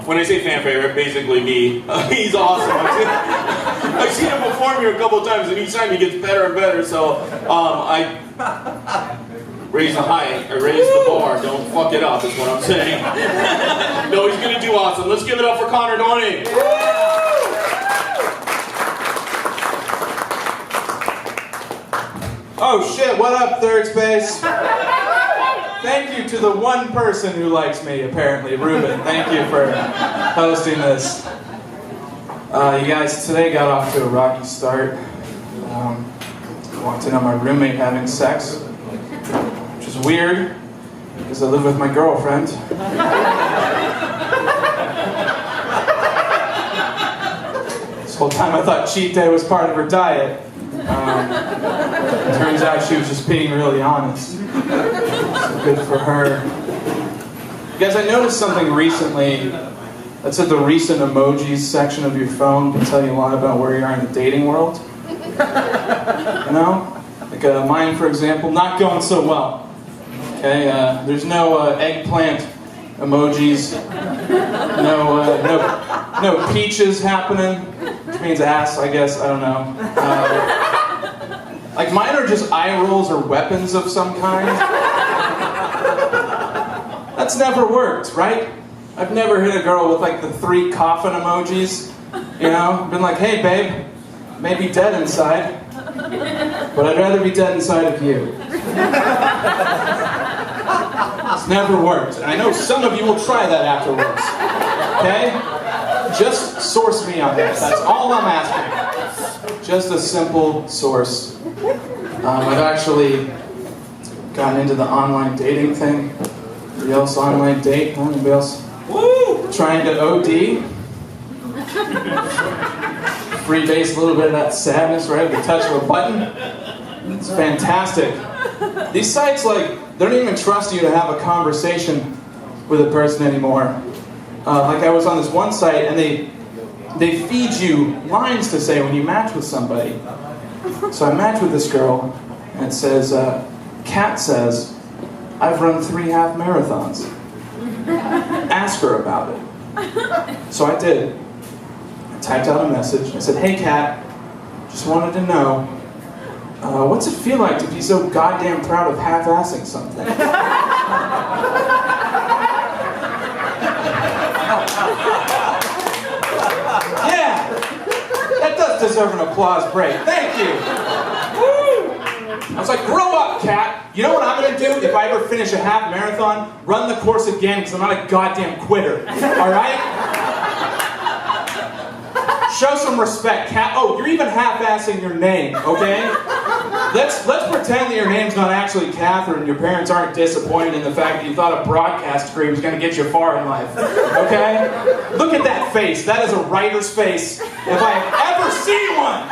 When I say fan favorite, basically me. He's awesome. I've seen him perform here a couple of times, and each time he gets better and better. So I raise the height, I raise the bar. Don't fuck it up, is what I'm saying. No, he's gonna do awesome. Let's give it up for Conor Dorney. Oh shit, what up, ThirdSpace? Thank you to the one person who likes me, apparently, Ruben. Thank you for hosting this. You guys today got off to a rocky start. Walked in on my roommate having sex, which is weird, because I live with my girlfriend. This whole time I thought cheat day was part of her diet. Turns out she was just being really honest. So good for her. You guys, I noticed something recently that's at the recent emojis section of your phone. Can tell you a lot about where you are in the dating world. You know? Like mine, for example, not going so well. Okay, there's no eggplant emojis. No peaches happening, which means ass, I guess. I don't know. Like mine are just eye rolls or weapons of some kind. That's never worked, right? I've never hit a girl with like the 3 coffin emojis. You know, been like, hey babe, maybe dead inside, but I'd rather be dead inside of you. It's never worked. And I know some of you will try that afterwards. Okay? Just source me on this. That's all I'm asking. Just a simple source. I've actually gotten into the online dating thing. Anybody else online date? Anybody else? Woo! Trying to OD? Freebase a little bit of that sadness right at the touch of a button. It's fantastic. These sites, like, they don't even trust you to have a conversation with a person anymore. Like I was on this one site, and they feed you lines to say when you match with somebody. So I matched with this girl, and it says, Kat says, I've run 3 half marathons. Ask her about it. So I did. I typed out a message. I said, hey Kat, just wanted to know, what's it feel like to be so goddamn proud of half-assing something? Yeah! That does deserve an applause break. Thank you! Woo! I was like, grow up, Kat. You know what I'm gonna do if I ever finish a half marathon? Run the course again, because I'm not a goddamn quitter. Alright? Show some respect, Kat. Oh, you're even half-assing your name, okay? Let's pretend that your name's not actually Catherine and your parents aren't disappointed in the fact that you thought a broadcast degree was going to get you far in life. Okay? Look at that face. That is a writer's face if I have ever seen one.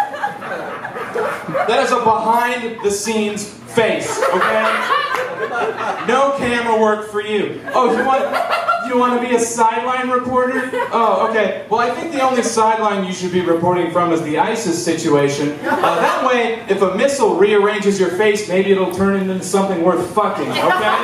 That is a behind-the-scenes face, okay? No camera work for you. Oh, you want to be a sideline reporter? Oh, okay. Well, I think the only sideline you should be reporting from is the ISIS situation. That way, if a missile rearranges your face, maybe it'll turn into something worth fucking, okay?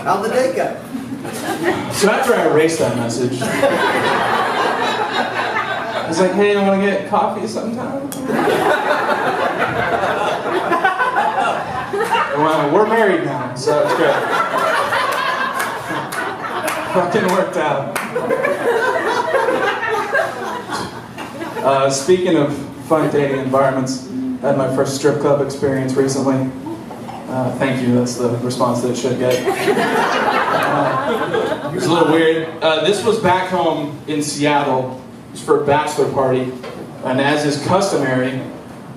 How'd the day go? So after I erased that message, I was like, hey, I want to get coffee sometime? Well, we're married now, so it's great. Fucking worked out. Speaking of fun dating environments, I had my first strip club experience recently. Thank you, that's the response that it should get. It was a little weird. This was back home in Seattle. It was for a bachelor party. And as is customary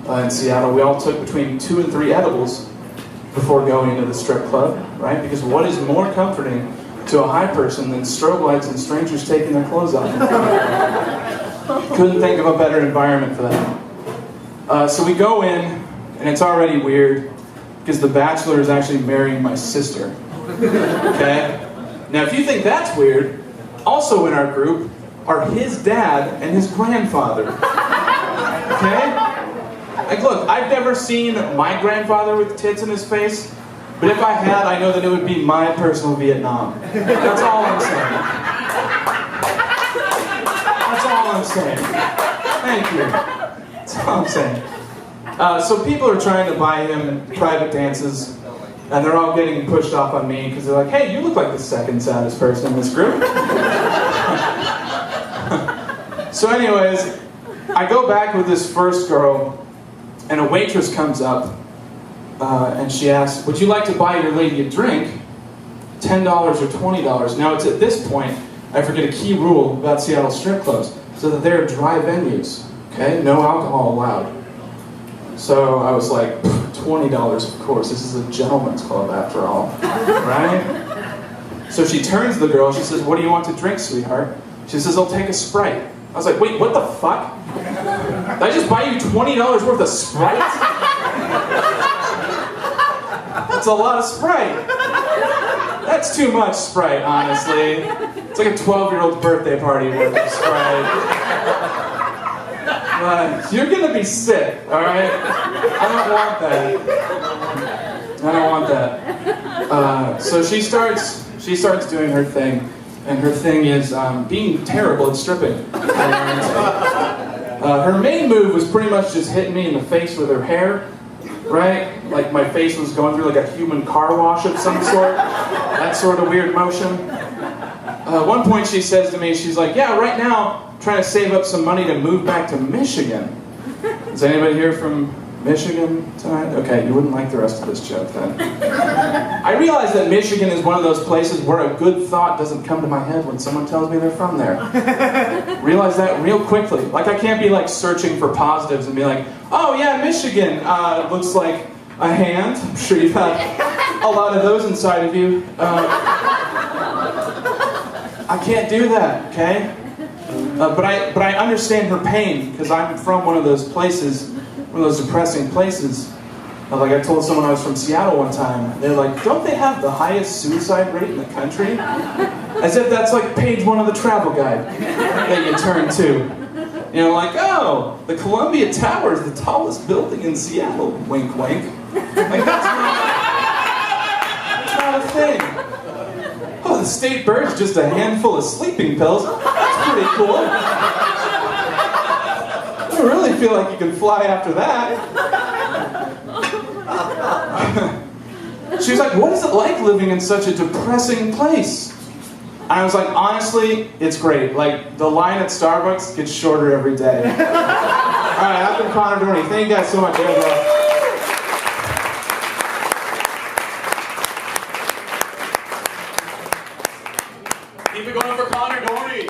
in Seattle, we all took between 2 and 3 edibles before going into the strip club, right? Because what is more comforting to a high person than strobe lights and strangers taking their clothes off? Couldn't think of a better environment for that. So we go in, and it's already weird, because the bachelor is actually marrying my sister. Okay? Now, if you think that's weird, also in our group are his dad and his grandfather. Okay? Like, look, I've never seen my grandfather with tits in his face, but if I had, I know that it would be my personal Vietnam. That's all I'm saying. That's all I'm saying. Thank you. That's all I'm saying. So people are trying to buy him private dances, and they're all getting pushed off on me because they're like, hey, you look like the second saddest person in this group. So anyways, I go back with this first girl, and a waitress comes up, and she asks, would you like to buy your lady a drink? $10 or $20. Now it's at this point, I forget a key rule about Seattle strip clubs, so that they're dry venues, okay? No alcohol allowed. So I was like, $20, of course, this is a gentleman's club after all, right? So she turns to the girl, she says, what do you want to drink, sweetheart? She says, I'll take a Sprite. I was like, wait, what the fuck? Did I just buy you $20 worth of Sprite? That's a lot of Sprite. That's too much Sprite, honestly. It's like a 12-year-old's birthday party worth of Sprite. You're gonna be sick, alright? I don't want that. I don't want that. So she starts doing her thing, and her thing is being terrible at stripping. Her main move was pretty much just hitting me in the face with her hair, right? Like my face was going through like a human car wash of some sort. That sort of weird motion. At one point she says to me, she's like, yeah, right now, I'm trying to save up some money to move back to Michigan. Is anybody here from Michigan tonight? Okay, you wouldn't like the rest of this joke then. I realize that Michigan is one of those places where a good thought doesn't come to my head when someone tells me they're from there. Realize that real quickly. Like I can't be like searching for positives and be like, oh yeah, Michigan looks like a hand. I'm sure you've had a lot of those inside of you. I can't do that, okay? But I understand her pain because I'm from one of those places, one of those depressing places. Like I told someone I was from Seattle one time. They're like, don't they have the highest suicide rate in the country? As if that's like page 1 of the travel guide that you turn to. You know, like, oh, the Columbia Tower is the tallest building in Seattle. Wink, wink. Like that's not a thing. Oh, the state bird's just a handful of sleeping pills. That's pretty cool. I don't really feel like you can fly after that. She was like, what is it like living in such a depressing place? And I was like, honestly, it's great. Like, the line at Starbucks gets shorter every day. Alright, I've been Conor Dorney. Thank you guys so much, everyone. Keep it going for Conor Dorney.